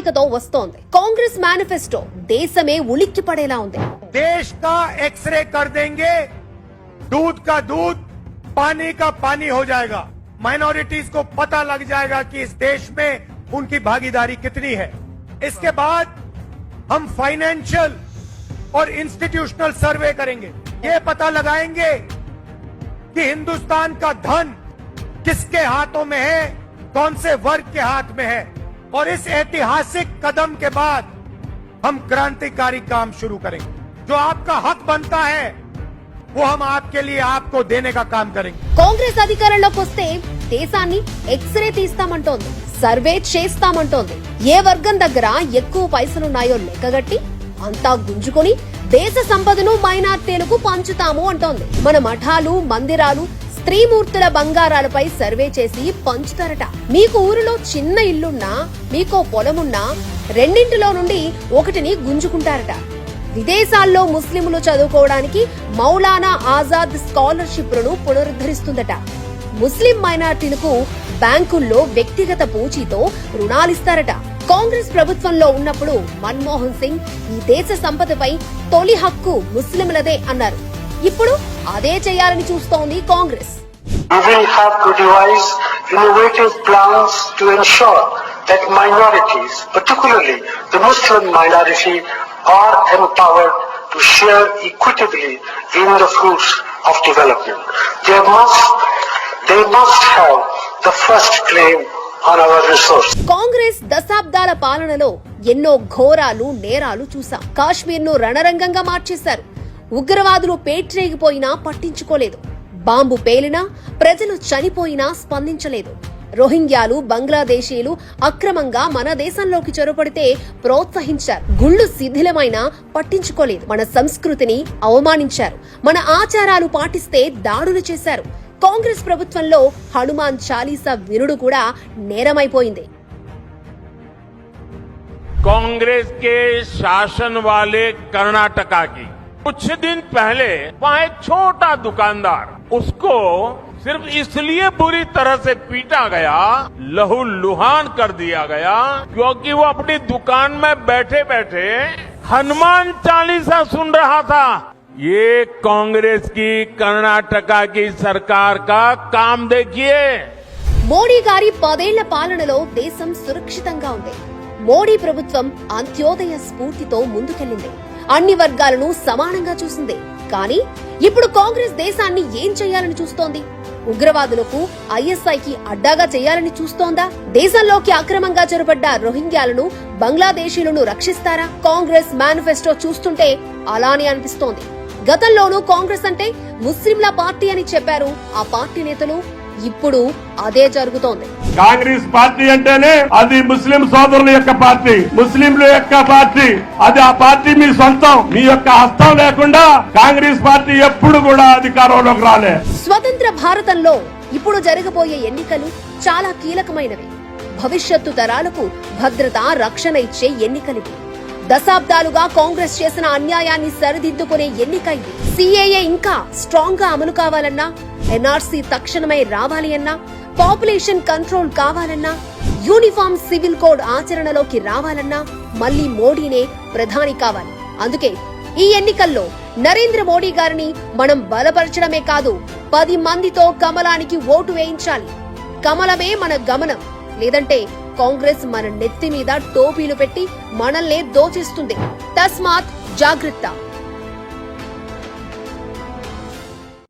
ప్రణాళికతో వస్తోంది. కాంగ్రెస్ మేనిఫెస్టో దేశమే ఉలిక్కి పడేలా ఉంది. देश का एक्सरे कर देंगे, दूध का दूध, पानी का पानी हो जाएगा. माइनॉरिटीज को पता लग जाएगा कि इस देश में उनकी भागीदारी कितनी है. इसके बाद हम फाइनेंशियल और इंस्टीट्यूशनल सर्वे करेंगे. ये पता लगाएंगे कि हिंदुस्तान का धन किसके हाथों में है, कौन से वर्ग के हाथ में है. और इस ऐतिहासिक कदम के बाद हम क्रांतिकारी काम शुरू करेंगे. जो आपका हक बनता है वो हम आपके लिए आपको देने का काम करेंगे. కాంగ్రెస్ అధికారంలోకి వస్తే దేశాన్ని ఎక్స్రే తీస్తామంటోంది, సర్వే చేస్తామంటోంది. ఏ వర్గం దగ్గర ఎక్కువ పైసలున్నాయో లెక్కగట్టి అంతా గుంజుకొని దేశ సంపదను మైనార్టీలకు పంచుతాము అంటోంది. మన మఠాలు, మందిరాలు, స్త్రీమూర్తుల బంగారాలపై సర్వే చేసి పంచుతారట. మీకు ఊరిలో చిన్న ఇల్లున్నా, మీకో పొలమున్నా రెండింటిలో నుండి ఒకటిని గుంజుకుంటారట. విదేశాల్లో ముస్లింలు చదువుకోవడానికి మౌలానా ఆజాద్ స్కాలర్షిప్లను పునరుద్ధరిస్తుందట. ముస్లిం మైనార్టీలకు బ్యాంకుల్లో వ్యక్తిగత పూచీతో రుణాలిస్తారట. కాంగ్రెస్ ప్రభుత్వంలో ఉన్నప్పుడు మన్మోహన్ సింగ్ ఈ దేశ సంపదపై తొలి హక్కు ముస్లింలదే అన్నారు. ఇప్పుడు అదే చేయాలని చూస్తోంది Congress. We will have to devise innovative plans to ensure that minorities, particularly the Muslim minority, are empowered to share equitably in the fruits of development. They must have the first claim on our resources. Congress దశాబ్దాల పాలనలో ఎన్నో ఘోరాలు, నేరాలు చూసాం. కాశ్మీర్ను రణరంగంగా మార్చేశారు. ఉగ్రవాదులు పేట్రేగిపోయినా పట్టించుకోలేదు. Bomb పేలినా, ప్రజలు చనిపోయినా స్పందించలేదు. రోహింగ్యాలు, బంగ్లాదేశీలు అక్రమంగా మన దేశంలోకి చొరబడితే ప్రోత్సహించారు. గుళ్లు శిథిలమైనా పట్టించుకోలేదు. మన సంస్కృతిని అవమానించారు. మన ఆచారాలు పాటిస్తే దాడులు చేశారు. కాంగ్రెస్ ప్రభుత్వంలో హనుమాన్ చాలీసా వినుడు కూడా నేరమైపోయింది. कांग्रेस के शासन वाले कर्नाटका की कुछ दिन पहले वहाँ एक छोटा दुकानदार, उसको सिर्फ इसलिए बुरी तरह से पीटा गया, लहूलुहान कर दिया गया, क्योंकि वो अपनी दुकान में बैठे बैठे हनुमान चालीसा सुन रहा था. ये कांग्रेस की कर्नाटका की सरकार का काम देखिए. మోడీ గారి 10 ఏళ్ల పాలనలో దేశం సురక్షితంగా ఉంది. మోడీ ప్రభుత్వం అంత్యోదయ స్ఫూర్తితో ముందుకెళ్లింది. అన్ని వర్గాలను సమానంగా చూసింది. కానీ ఇప్పుడు కాంగ్రెస్ దేశాన్ని ఏం చేయాలని చూస్తోంది? ఉగ్రవాదులకు, ఐఎస్ఐకి అడ్డాగా చేయాలని చూస్తోందా? దేశంలోకి అక్రమంగా చొరబడ్డ రోహింగ్యాలను, బంగ్లాదేశీలను రక్షిస్తారా? కాంగ్రెస్ మేనిఫెస్టో చూస్తుంటే అలానే అనిపిస్తోంది. గతంలోనూ కాంగ్రెస్ అంటే ముస్లింల పార్టీ అని చెప్పారు ఆ పార్టీ నేతలు. ఇప్పుడు అదే జరుగుతోంది. కాంగ్రెస్ పార్టీ అంటేనే అది ముస్లిం సోదరుల యొక్క పార్టీ, ముస్లింల యొక్క పార్టీ. అది ఆ పార్టీ మీ సొంతం. మీ యొక్క హస్తం లేకుండా కాంగ్రెస్ పార్టీ ఎప్పుడు కూడా అధికారంలోకి రాలే. స్వతంత్ర భారతంలో ఇప్పుడు జరగబోయే ఎన్నికలు చాలా కీలకమైనవి. భవిష్యత్తు తరాలకు భద్రత, రక్షణ ఇచ్చే ఎన్నికలివి. దశాబ్దాలుగా కాంగ్రెస్ చేసిన అన్యాయాన్ని సరిదిద్దుకునే ఎన్నిక ఇది. సిఏఏ ఇంకా స్ట్రాంగ్ గా అమలు కావాలన్నా, ఎన్ఆర్సీ తక్షణమే రావాలి అన్నా, పాపులేషన్ కంట్రోల్ కావాలన్నా, యూనిఫామ్ సివిల్ కోడ్ ఆచరణలోకి రావాలన్నా మళ్లీ మోడీనే ప్రధాని కావాలి. అందుకే ఈ ఎన్నికల్లో నరేంద్ర మోడీ గారిని మనం బలపరచడమే కాదు, 10 మందితో కమలానికి ఓటు వేయించాలి. కమలమే మన గమనం. లేదంటే కాంగ్రెస్ మన నెత్తి మీద టోపీలు పెట్టి మనల్నే దోచేస్తుంది. తస్మాత్ జాగ్రత్త.